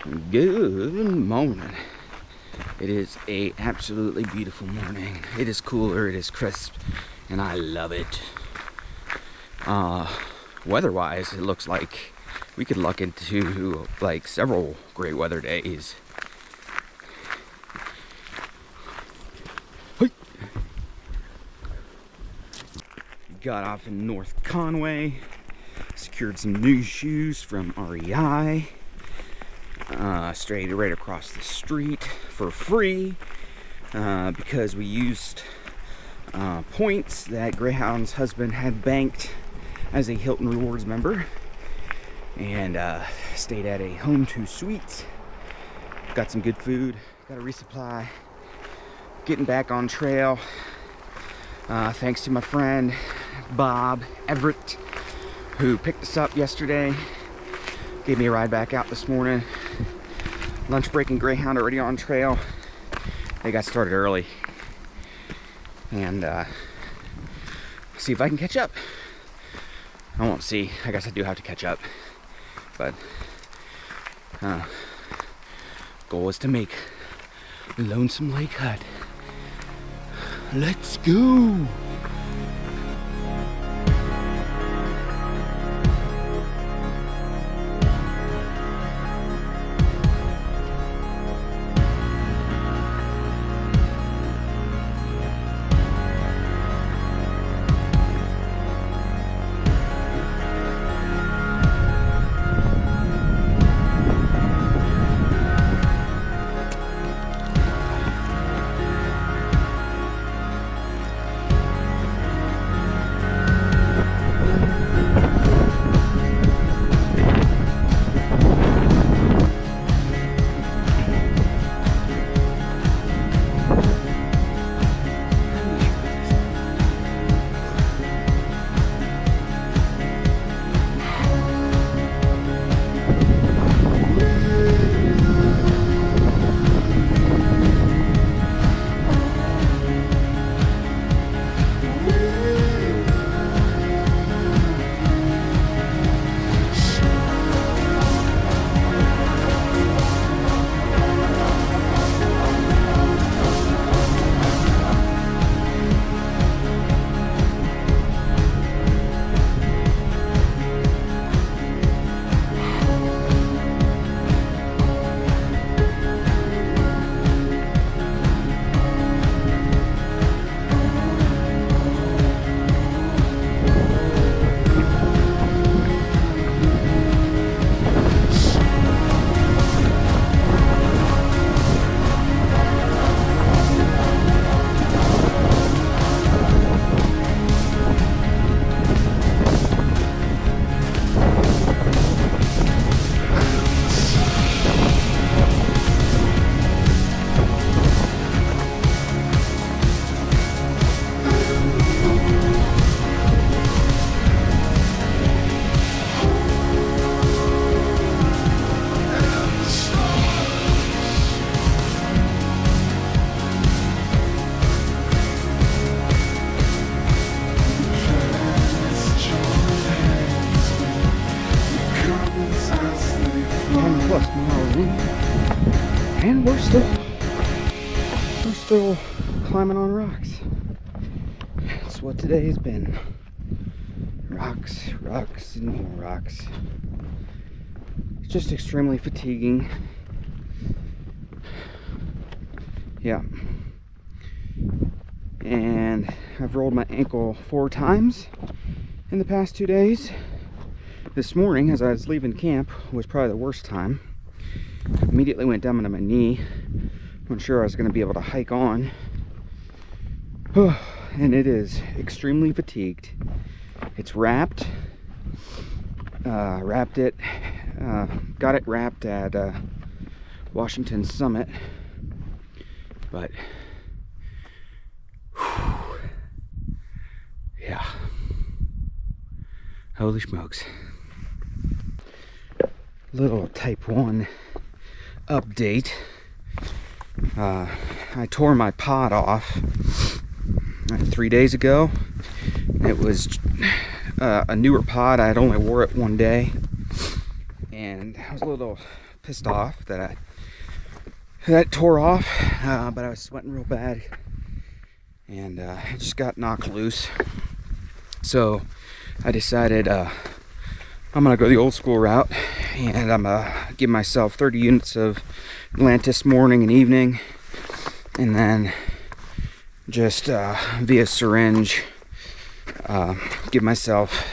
Good morning. It is a absolutely beautiful morning. It is cooler, it is crisp, and I love it. Weather-wise, it looks like we could luck into like several great weather days. Got off in North Conway, secured some new shoes from REI. Straight right across the street for free because we used points that Greyhound's husband had banked as a Hilton Rewards member, and stayed at a Home 2 Suites. Got some good food, got a resupply, getting back on trail thanks to my friend Bob Everett, who picked us up yesterday, gave me a ride back out this morning. Lunch break and Greyhound already on trail. They got started early, and see if I can catch up. I won't see. I guess I do have to catch up, but goal is to make Lonesome Lake Hut. Let's go. And we're still climbing on rocks. That's what today has been. Rocks, rocks, and more rocks. It's just extremely fatiguing. Yeah. And I've rolled my ankle 4 times in the past 2 days. This morning, as I was leaving camp, was probably the worst time. Immediately went down to my knee. I'm sure I was going to be able to hike on. And it is extremely fatigued. It's wrapped. Got it wrapped at Washington Summit. But yeah. Holy smokes. Little type 1 update. I tore my pod off 3 days ago. It was a newer pod. I had only wore it 1 day, and I was a little pissed off that that tore off, but I was sweating real bad, and it just got knocked loose. So I decided I'm gonna go the old school route, and I'm gonna give myself 30 units of Atlantis morning and evening, and then just via syringe give myself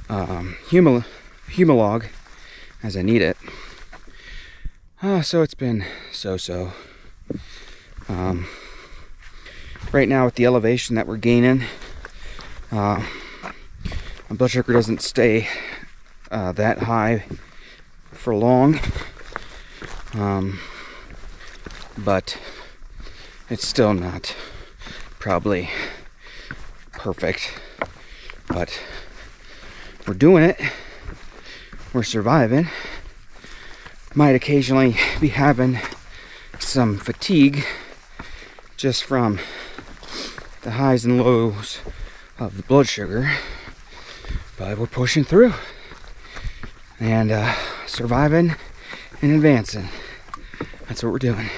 Humalog as I need it. So it's been so-so. Right now with the elevation that we're gaining, my blood sugar doesn't stay that high for long, but it's still not probably perfect, but we're doing it. We're surviving. Might occasionally be having some fatigue just from the highs and lows of the blood sugar, but we're pushing through and surviving and advancing. That's what we're doing,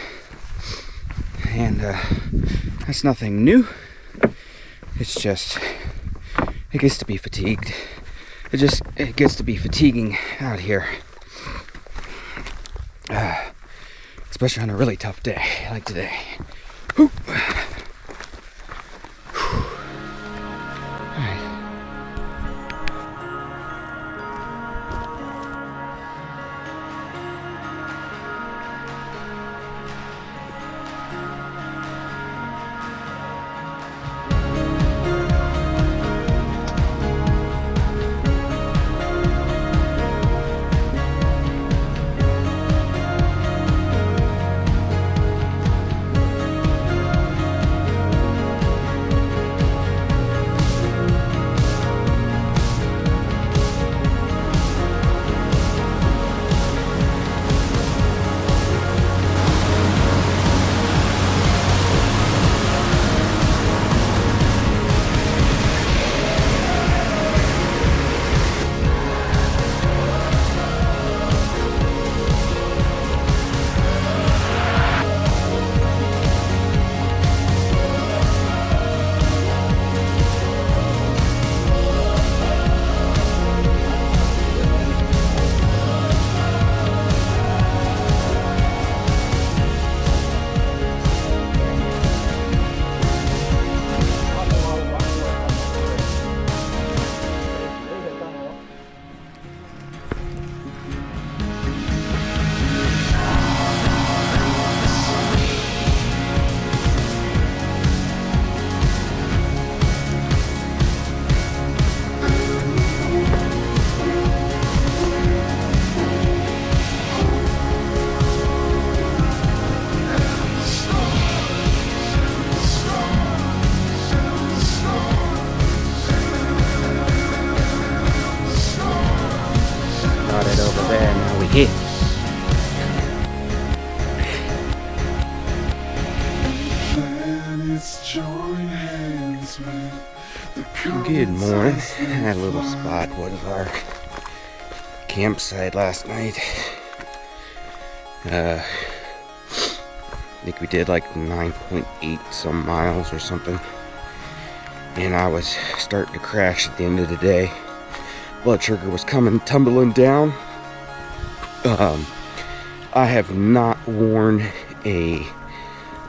and that's nothing new. It's just, it gets to be fatigued. It gets to be fatiguing out here, especially on a really tough day like today. Whew. Here. Good morning. Had a little spot with our campsite last night. I think we did like 9.8 some miles or something, and I was starting to crash at the end of the day. Blood sugar was coming tumbling down. I have not worn a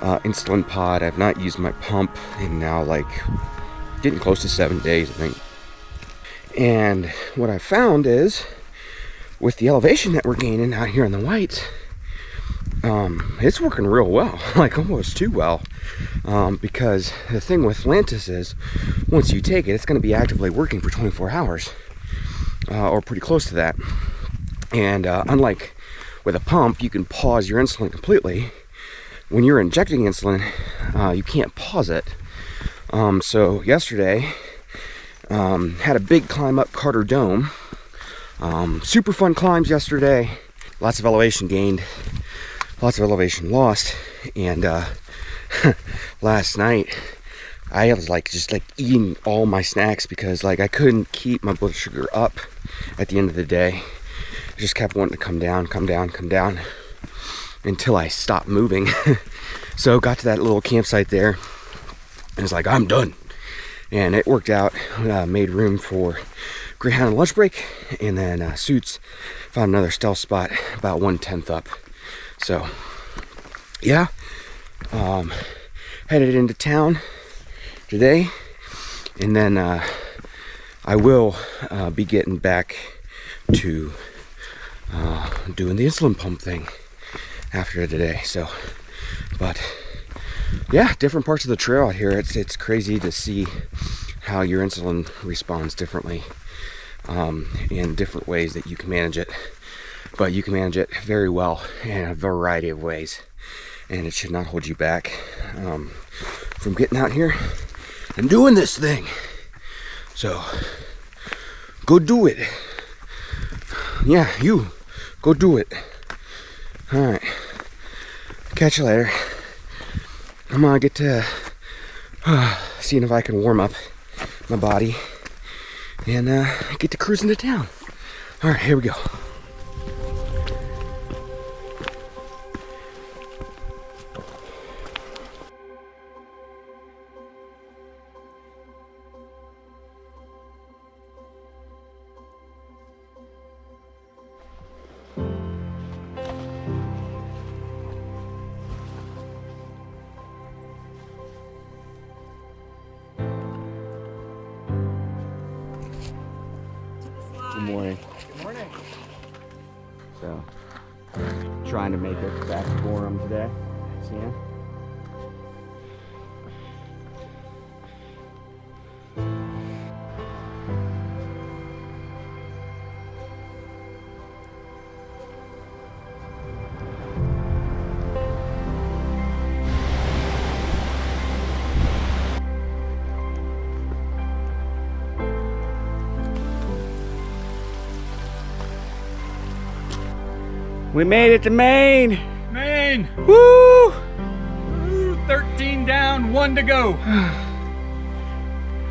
insulin pod. I've not used my pump in now like getting close to 7 days, I think. And what I found is, with the elevation that we're gaining out here in the Whites, it's working real well, like almost too well, because the thing with Atlantis is, once you take it, it's going to be actively working for 24 hours, or pretty close to that. And unlike with a pump, you can pause your insulin completely. When you're injecting insulin, you can't pause it. So yesterday, had a big climb up Carter Dome. Super fun climbs yesterday. Lots of elevation gained, lots of elevation lost. And last night, I was like just like eating all my snacks because like I couldn't keep my blood sugar up at the end of the day. I just kept wanting to come down, until I stopped moving. So got to that little campsite there, and it's like, I'm done. And it worked out. Made room for Greyhound lunch break, and then Suits found another stealth spot about 1/10 up. So yeah, headed into town today, and then I will be getting back to doing the insulin pump thing after today. So, but yeah, different parts of the trail out here. It's crazy to see how your insulin responds differently, in different ways that you can manage it. But you can manage it very well in a variety of ways, and it should not hold you back from getting out here and doing this thing. So go do it. Yeah, you go do it. All right, catch you later. I'm gonna get to seeing if I can warm up my body and get to cruising to town. All right, here we go. Good morning. Good morning. So, trying to make it back to Gorham today. See ya. We made it to Maine! Maine! Woo! Woo, 13 down, 1 to go. What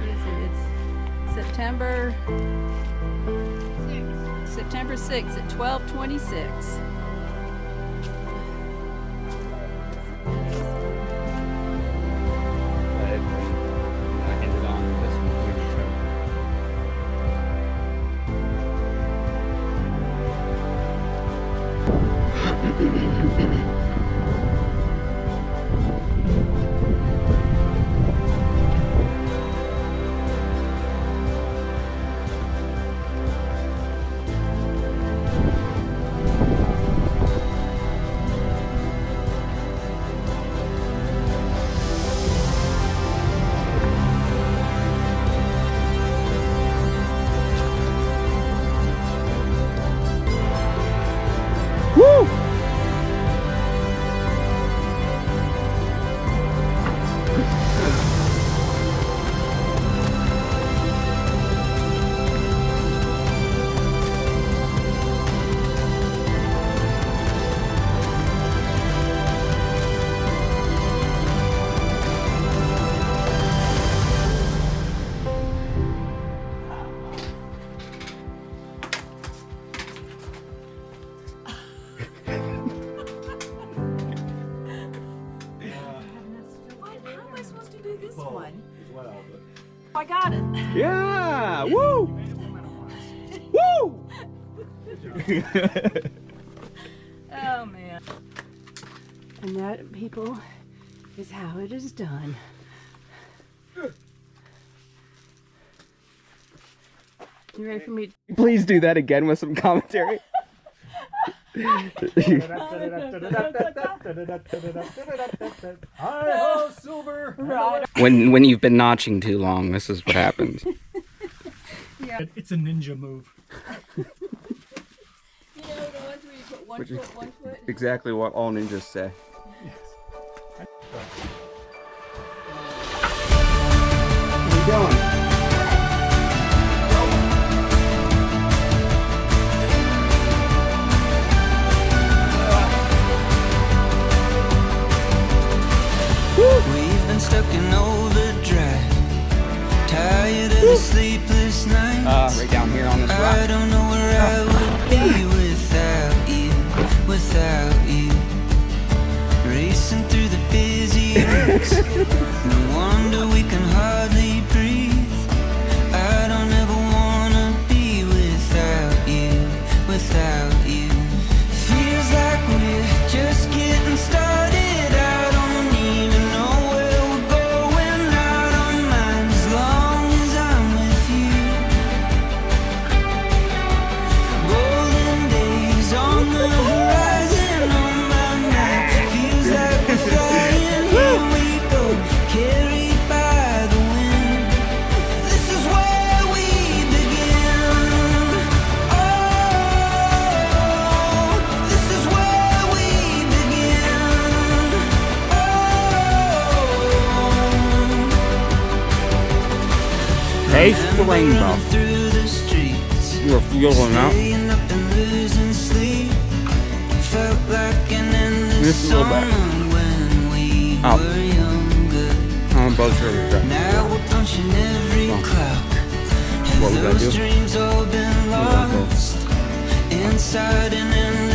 is it? It's September 6th at 12:26. Woo! I got it. Yeah! Woo! Woo! Oh man. And that, people, is how it is done. You ready for me? Please do that again with some commentary. Hi-ho, Silver! When you've been notching too long, this is what happens. Yeah. It's a ninja move. You know the ones where you put one foot, one foot? Exactly what all ninjas say. Yes. Where you going? We've been stuck in overdrive, tired of the sleepless nights. Right down here on this rock. I don't know where I would be weeks. No wonder we can hardly breathe. I don't ever wanna be without you, without you. Feels like we're just getting started. I don't even know where we're going. I don't mind as long as I'm with you. Golden days on the horizon, on my map. Feels like we're flying. Here we go, carried by the wind. This is where we begin. Oh, this is where we begin. Oh, Taste the rainbow. through the streets, You're feeling out. staying up and losing sleep. Felt like an endless This is a little bit. summer when we Oh. were younger. I'm both sure to try. Now we're punching every clock. What was that Those do? dreams all been What was that do? lost inside an endless